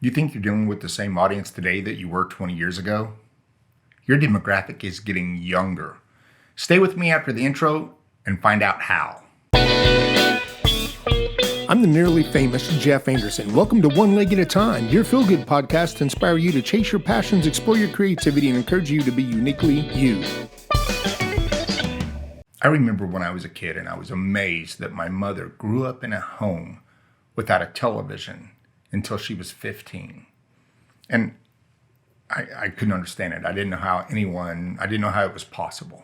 You think you're dealing with the same audience today that you were 20 years ago? Your demographic is getting younger. Stay with me after the intro and find out how. I'm the nearly famous Jeff Anderson. Welcome to One Leg at a Time, your feel-good podcast to inspire you to chase your passions, explore your creativity, and encourage you to be uniquely you. I remember when I was a kid and I was amazed that my mother grew up in a home without a television until she was 15. And I couldn't understand it. I didn't know how it was possible.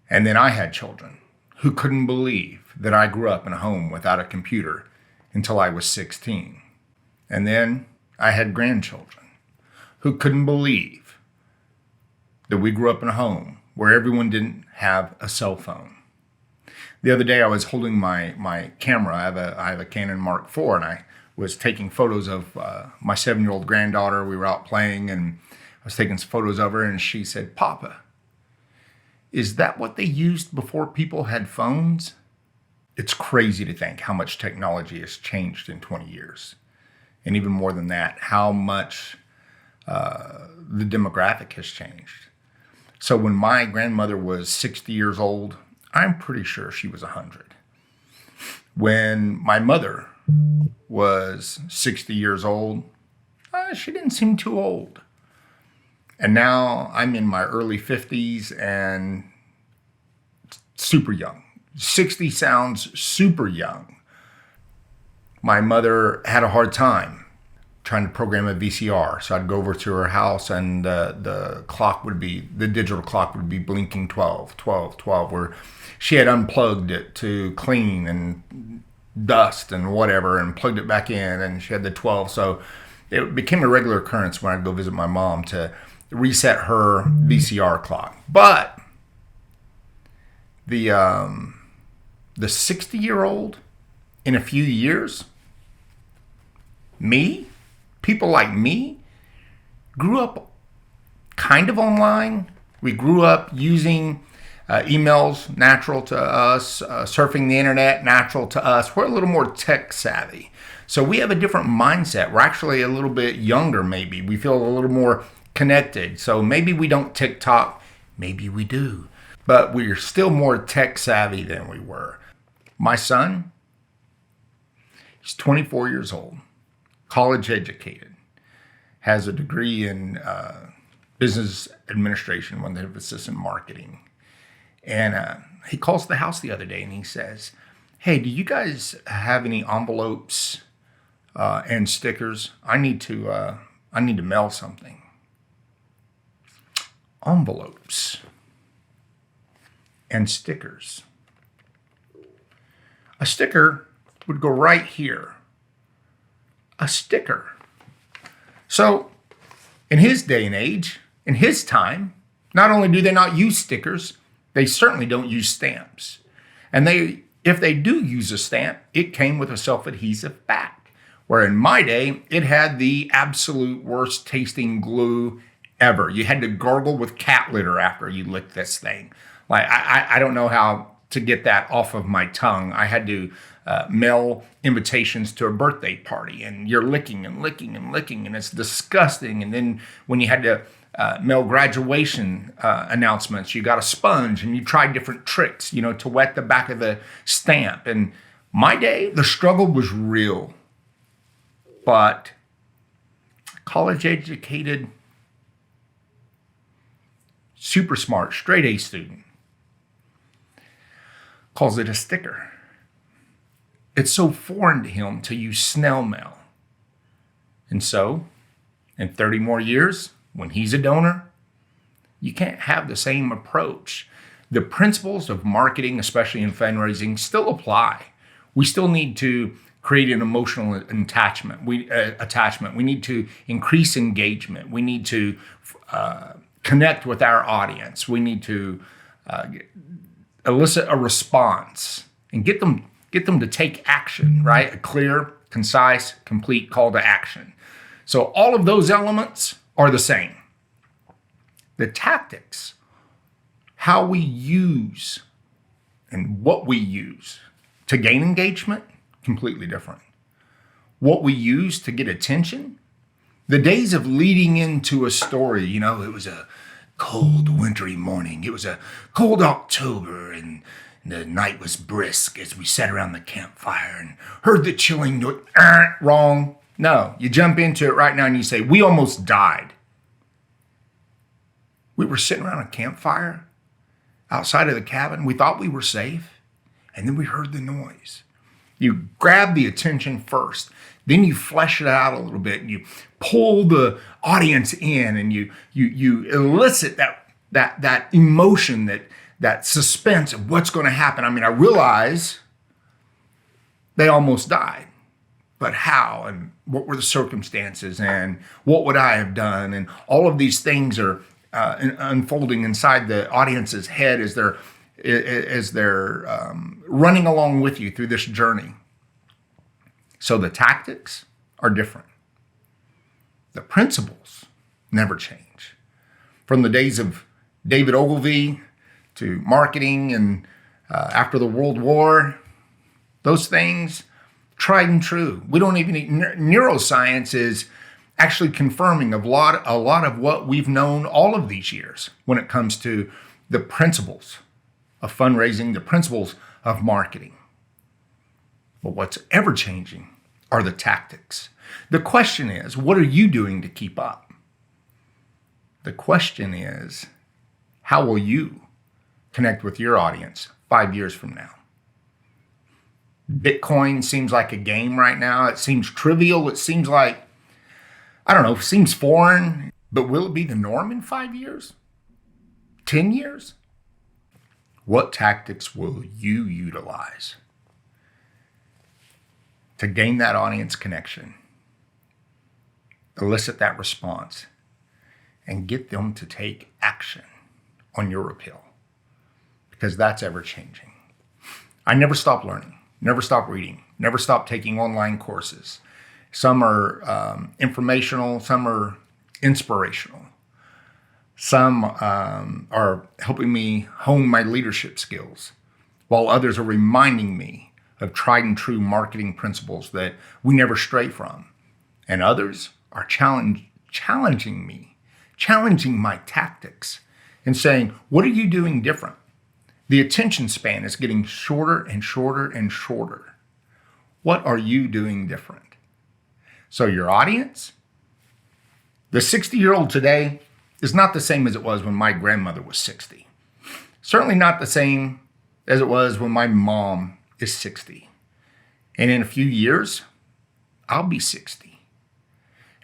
And then I had children who couldn't believe that I grew up in a home without a computer until I was 16. And then I had grandchildren who couldn't believe that we grew up in a home where everyone didn't have a cell phone. The other day I was holding my camera. I have a Canon Mark IV, and I was taking photos of my 7-year-old granddaughter. We were out playing, and I was taking some photos of her, and she said, "Papa, is that what they used before people had phones?" It's crazy to think how much technology has changed in 20 years. And even more than that, how much the demographic has changed. So when my grandmother was 60 years old, I'm pretty sure she was 100. When my mother was 60 years old, she didn't seem too old. And now I'm in my early 50s and super young. 60 sounds super young. My mother had a hard time trying to program a VCR. So I'd go over to her house, and the digital clock would be blinking 12, 12, 12, where she had unplugged it to clean and dust and whatever and plugged it back in, and she had the 12. So it became a regular occurrence when I'd go visit my mom to reset her VCR clock. But the 60-year-old in a few years, people like me, grew up kind of online. We grew up using emails, natural to us, surfing the internet, natural to us. We're a little more tech savvy. So we have a different mindset. We're actually a little bit younger, maybe. We feel a little more connected. So maybe we don't TikTok, maybe we do. But we're still more tech savvy than we were. My son, he's 24 years old, college educated, has a degree in business administration, one of assistant marketing. And he calls the house the other day and he says, "Hey, do you guys have any envelopes and stickers? I need to mail something." Envelopes and stickers. A sticker would go right here. A sticker. So in his day and age, in his time, not only do they not use stickers, they certainly don't use stamps. And if they do use a stamp, it came with a self-adhesive back. Where in my day, it had the absolute worst tasting glue ever. You had to gargle with cat litter after you licked this thing. Like, I don't know how to get that off of my tongue. I had to mail invitations to a birthday party, and you're licking and licking and licking, and it's disgusting. And then when you had to mail graduation announcements, you got a sponge and you tried different tricks, to wet the back of the stamp. And my day, the struggle was real. But college educated, super smart, straight A student calls it a sticker. It's so foreign to him to use snail mail. And so, in 30 more years, when he's a donor, you can't have the same approach. The principles of marketing, especially in fundraising, still apply. We still need to create an emotional attachment. We need to increase engagement. We need to connect with our audience. We need to elicit a response and get them to take action, right? A clear, concise, complete call to action. So all of those elements are the same. The tactics, how we use and what we use to gain engagement, completely different. what we use to get attention, the days of leading into a story, it was a cold wintry morning. It was a cold October and the night was brisk as we sat around the campfire and heard the chilling noise. Wrong. No, you jump into it right now and you say, we almost died. We were sitting around a campfire outside of the cabin. We thought we were safe. And then we heard the noise. You grab the attention first. Then you flesh it out a little bit. And you pull the audience in and you elicit that emotion, that suspense of what's going to happen. I mean, I realize they almost died. But how? And what were the circumstances? And what would I have done? And all of these things are unfolding inside the audience's head as they're running along with you through this journey. So the tactics are different. The principles never change. From the days of David Ogilvy to marketing and after the World War, those things, tried and true. We don't even need, neuroscience is actually confirming a lot of what we've known all of these years when it comes to the principles of fundraising, the principles of marketing. But what's ever changing are the tactics. The question is, what are you doing to keep up? The question is, how will you connect with your audience 5 years from now? Bitcoin seems like a game right now. It seems trivial. It seems like, seems foreign. But will it be the norm in 5 years? 10 years? What tactics will you utilize to gain that audience connection, elicit that response, and get them to take action on your appeal? Because that's ever changing. I never stop learning, never stop reading, never stop taking online courses. Some are informational, some are inspirational. Some are helping me hone my leadership skills, while others are reminding me of tried and true marketing principles that we never stray from. And others are challenging me, challenging my tactics, and saying, what are you doing different? The attention span is getting shorter and shorter and shorter. What are you doing different? So your audience, the 60-year-old today, is not the same as it was when my grandmother was 60. Certainly not the same as it was when my mom is 60. And in a few years, I'll be 60.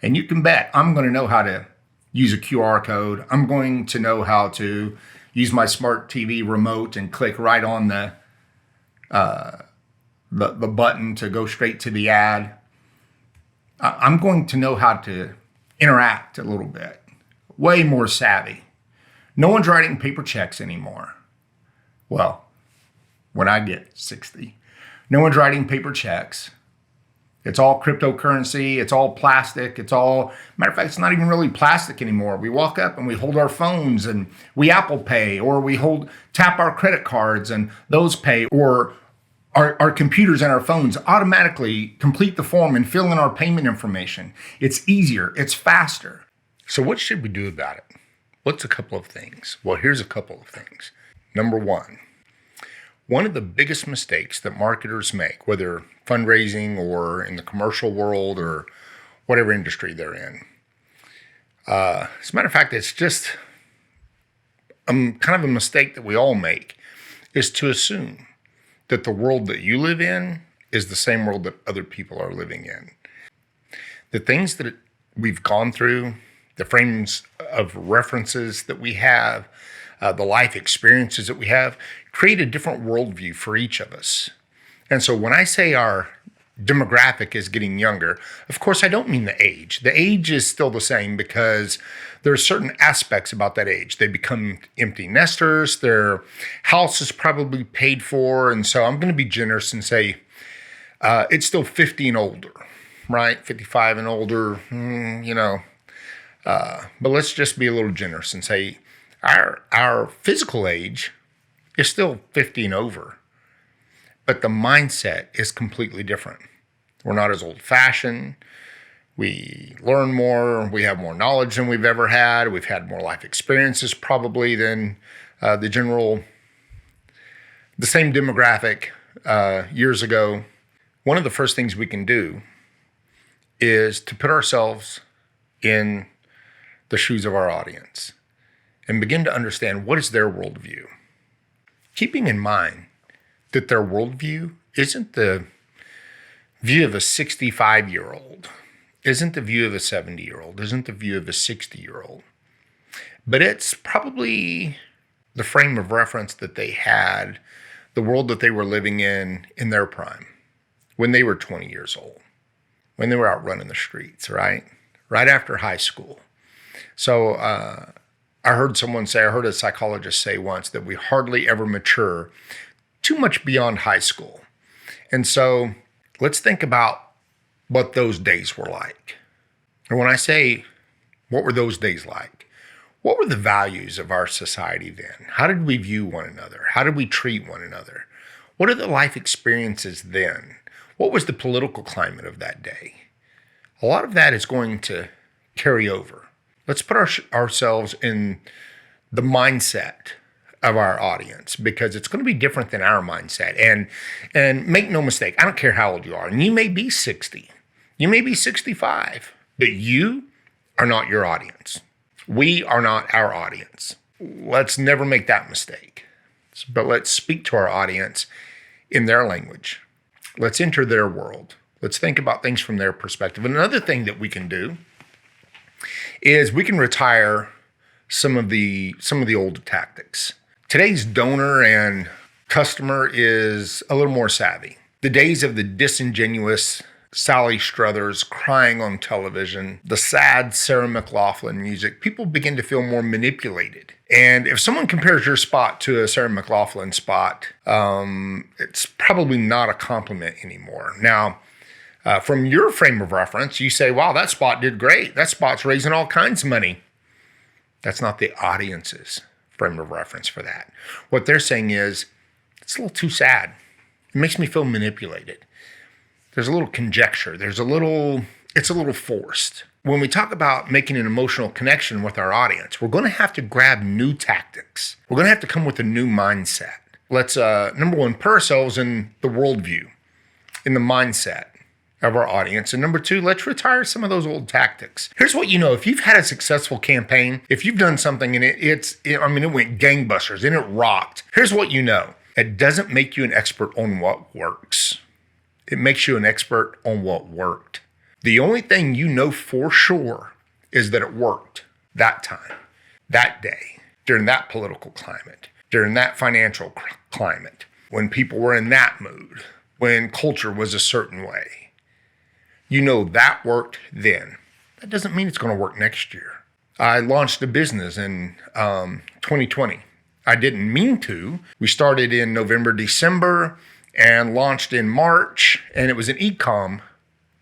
And you can bet I'm going to know how to use a QR code. I'm going to know how to use my smart TV remote and click right on the button to go straight to the ad. I'm going to know how to interact a little bit. Way more savvy. No one's writing paper checks anymore. Well, when I get 60, no one's writing paper checks. It's all cryptocurrency. It's all plastic. Matter of fact, it's not even really plastic anymore. We walk up and we hold our phones and we Apple Pay, or we tap our credit cards and those pay, or our computers and our phones automatically complete the form and fill in our payment information. It's easier. It's faster. So what should we do about it? What's a couple of things? Well, here's a couple of things. Number one of the biggest mistakes that marketers make, whether fundraising or in the commercial world or whatever industry they're in, as a matter of fact, it's just kind of a mistake that we all make, is to assume that the world that you live in is the same world that other people are living in. The things that we've gone through, the frames of references that we have, the life experiences that we have, create a different worldview for each of us. And so when I say our demographic is getting younger, of course, I don't mean the age. The age is still the same because there are certain aspects about that age. They become empty nesters. Their house is probably paid for. And so I'm going to be generous and say it's still 50 and older, right? 55 and older, but let's just be a little generous and say our physical age is still 50 and over, but the mindset is completely different. We're not as old-fashioned. We learn more. We have more knowledge than we've ever had. We've had more life experiences probably than the same demographic years ago. One of the first things we can do is to put ourselves in the shoes of our audience and begin to understand what is their worldview. Keeping in mind that their worldview isn't the view of a 65-year-old, isn't the view of a 70-year-old, isn't the view of a 60-year-old, but it's probably the frame of reference that they had, the world that they were living in their prime, when they were 20 years old, when they were out running the streets, right? Right after high school. So I heard a psychologist say once that we hardly ever mature too much beyond high school. And so let's think about what those days were like. And when I say, what were those days like? What were the values of our society then? How did we view one another? How did we treat one another? What are the life experiences then? What was the political climate of that day? A lot of that is going to carry over. Let's put ourselves in the mindset of our audience, because it's going to be different than our mindset. And make no mistake, I don't care how old you are. And you may be 60, you may be 65, but you are not your audience. We are not our audience. Let's never make that mistake. But let's speak to our audience in their language. Let's enter their world. Let's think about things from their perspective. And another thing that we can do is we can retire some of the old tactics. Today's donor and customer is a little more savvy. The days of the disingenuous Sally Struthers crying on television, the sad Sarah McLachlan music, people begin to feel more manipulated. And if someone compares your spot to a Sarah McLachlan spot, it's probably not a compliment anymore. Now, from your frame of reference, you say, wow, that spot did great. That spot's raising all kinds of money. That's not the audience's frame of reference for that. What they're saying is, it's a little too sad. It makes me feel manipulated. There's a little conjecture. It's a little forced. When we talk about making an emotional connection with our audience, we're going to have to grab new tactics. We're going to have to come with a new mindset. Let's, number one, put ourselves in the worldview, in the mindset of our audience. And number two, let's retire some of those old tactics. Here's what you know. If you've had a successful campaign, if you've done something and it went gangbusters and it rocked, here's what you know. It doesn't make you an expert on what works. It makes you an expert on what worked. The only thing you know for sure is that it worked that time, that day, during that political climate, during that financial climate, when people were in that mood, when culture was a certain way. You know that worked then. That doesn't mean it's going to work next year. I launched a business in 2020. I didn't mean to. We started in November, December, and launched in March, and it was an e-com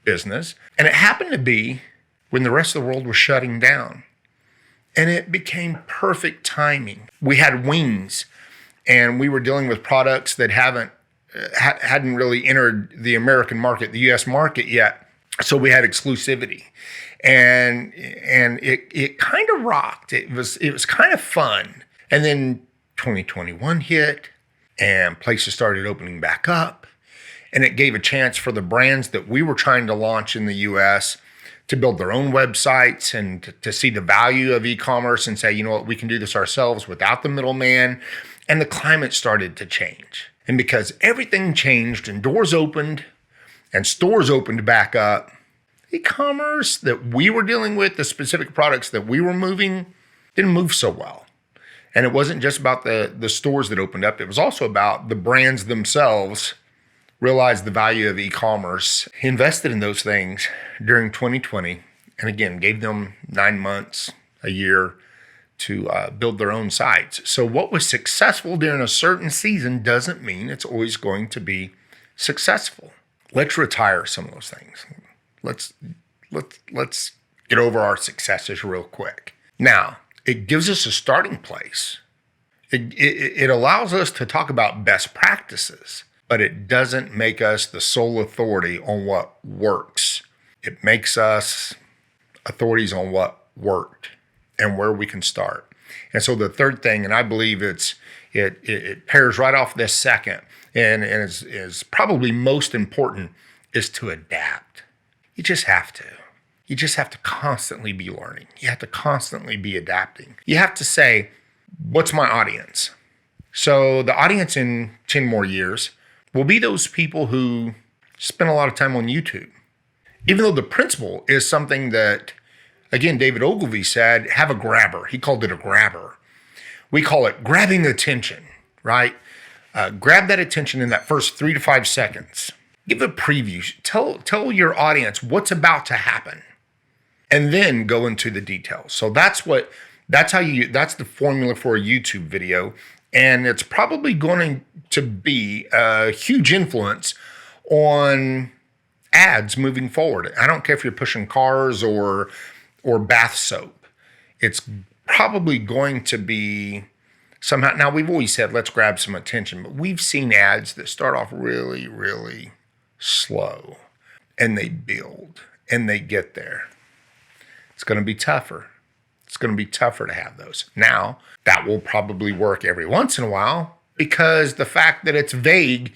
business. And it happened to be when the rest of the world was shutting down. And it became perfect timing. We had wings, and we were dealing with products that hadn't really entered the American market, the U.S. market yet. So we had exclusivity, and it kind of rocked. It was kind of fun. And then 2021 hit, and places started opening back up, and it gave a chance for the brands that we were trying to launch in the U.S. to build their own websites and to see the value of e-commerce and say, you know what, we can do this ourselves without the middleman. And the climate started to change. And because everything changed and doors opened and stores opened back up, e-commerce that we were dealing with, the specific products that we were moving, didn't move so well. And it wasn't just about the stores that opened up. It was also about the brands themselves realized the value of e-commerce, invested in those things during 2020, and again, gave them 9 months, a year to build their own sites. So what was successful during a certain season doesn't mean it's always going to be successful. Let's retire some of those things. Let's get over our successes real quick. Now, it gives us a starting place. It allows us to talk about best practices. but it doesn't make us the sole authority on what works. It makes us authorities on what worked and where we can start. And so the third thing, and I believe it pairs right off this second, and is probably most important, is to adapt. You just have to. You just have to constantly be learning. You have to constantly be adapting. You have to say, what's my audience? So the audience in 10 more years will be those people who spend a lot of time on YouTube. Even though the principle is something that, again, David Ogilvy said, have a grabber. He called it a grabber. We call it grabbing attention, right? Grab that attention in that first 3 to 5 seconds. Give a preview. Tell your audience what's about to happen, and then go into the details. So that's the formula for a YouTube video. And it's probably going to be a huge influence on ads moving forward. I don't care if you're pushing cars or bath soap. It's probably going to be somehow. Now, we've always said, let's grab some attention, but we've seen ads that start off really, really slow, and they build and they get there. It's going to be tougher. It's going to be tougher to have those. Now, that will probably work every once in a while, because the fact that it's vague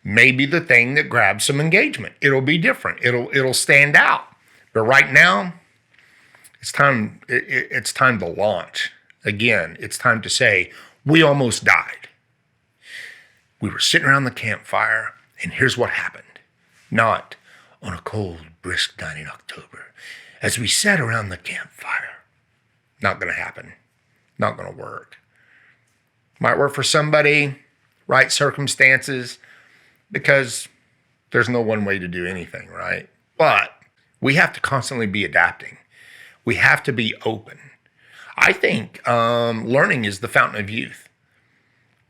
may be the thing that grabs some engagement. It'll be different. It'll stand out. But right now, it's time to launch. Again, it's time to say, we almost died. We were sitting around the campfire, and here's what happened. Not on a cold, brisk night in October, as we sat around the campfire. Not going to happen. Not going to work. Might work for somebody, right circumstances, because there's no one way to do anything, right? But we have to constantly be adapting. We have to be open. I think learning is the fountain of youth.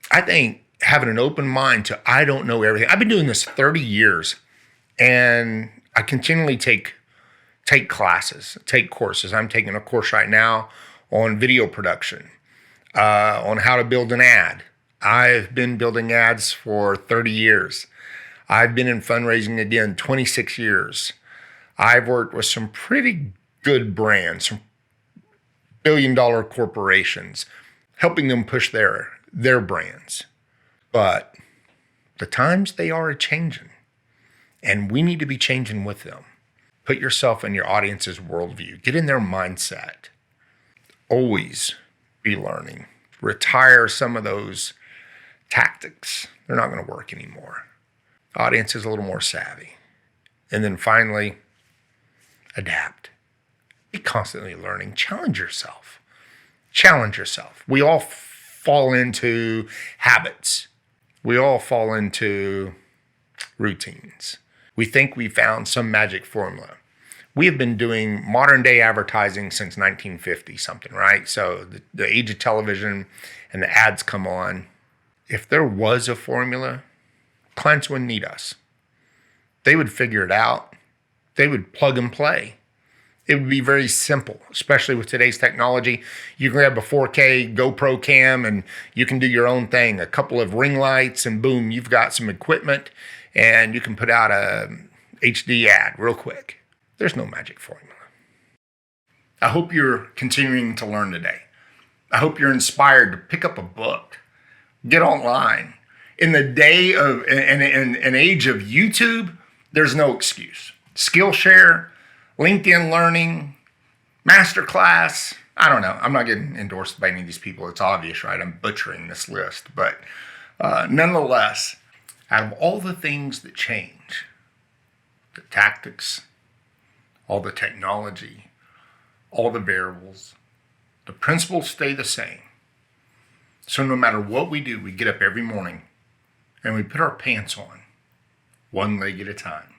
I think having an open mind to, I don't know everything. I've been doing this 30 years, and I continually take classes, take courses. I'm taking a course right now on video production, on how to build an ad. I've been building ads for 30 years. I've been in fundraising, again, 26 years. I've worked with some pretty good brands, some billion-dollar corporations, helping them push their brands. But the times, they are a-changing, and we need to be changing with them. Put yourself in your audience's worldview. Get in their mindset. Always be learning. Retire some of those tactics. They're not going to work anymore. Audience is a little more savvy. And then finally, adapt. Be constantly learning. Challenge yourself. Challenge yourself. We all fall into habits. We all fall into routines. We think we found some magic formula. We have been doing modern day advertising since 1950 something, right? So the age of television and the ads come on. If there was a formula, clients wouldn't need us. They would figure it out. They would plug and play. It would be very simple, especially with today's technology. You can grab a 4K GoPro cam and you can do your own thing. A couple of ring lights and boom, you've got some equipment and you can put out a HD ad real quick. There's no magic formula. I hope you're continuing to learn today. I hope you're inspired to pick up a book, get online. In the day of an age of YouTube, there's no excuse. Skillshare, LinkedIn Learning, Masterclass. I don't know. I'm not getting endorsed by any of these people. It's obvious, right? I'm butchering this list. But nonetheless, out of all the things that change, the tactics, all the technology, all the variables, the principles stay the same. So no matter what we do, we get up every morning and we put our pants on, one leg at a time.